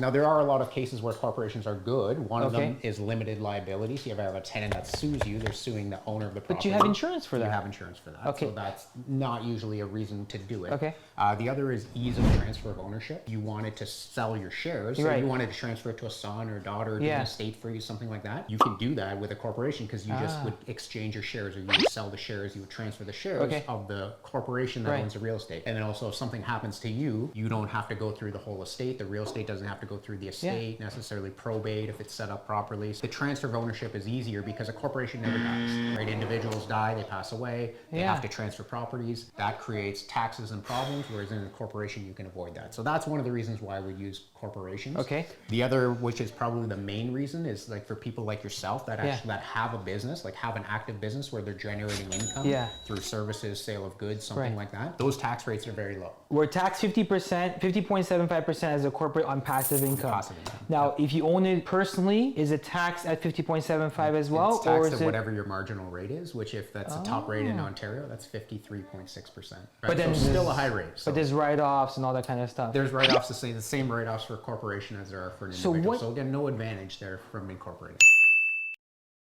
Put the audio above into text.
Now, there are a lot of cases where corporations are good. One of them is limited liability. So you have a tenant that sues you, they're suing the owner of the property. But you have insurance for that. You have insurance for that. Okay. So that's not usually a reason to do it. Okay. The other is ease of transfer of ownership. You wanted to sell your shares, so you wanted to transfer it to a son or daughter, do an estate for you, something like that. You can do that with a corporation because you just would exchange your shares, or you would sell the shares, you would transfer the shares of the corporation that owns the real estate. And then also if something happens to you, you don't have to go through the whole estate. The real estate doesn't have to go through the estate, necessarily probate if it's set up properly. The transfer of ownership is easier because a corporation never dies, right? Individuals die, they pass away, they have to transfer properties. That creates taxes and problems, whereas in a corporation you can avoid that. So that's one of the reasons why we use corporations. Okay. The other, which is probably the main reason, is like for people like yourself that actually that have a business, like have an active business where they're generating income through services, sale of goods, something like that. Those tax rates are very low. We're taxed 50%, 50.75% as a corporate on passive income. Passive income. Now, if you own it personally, is it taxed at 50.75 as well? It's taxed at whatever your marginal rate is, which if that's the top rate in Ontario, that's 53.6%. Right? But then so still a high rate. So but there's write-offs and all that kind of stuff. there's write-offs the same write-offs for a corporation as there are for an individual. So again, no advantage there from incorporating.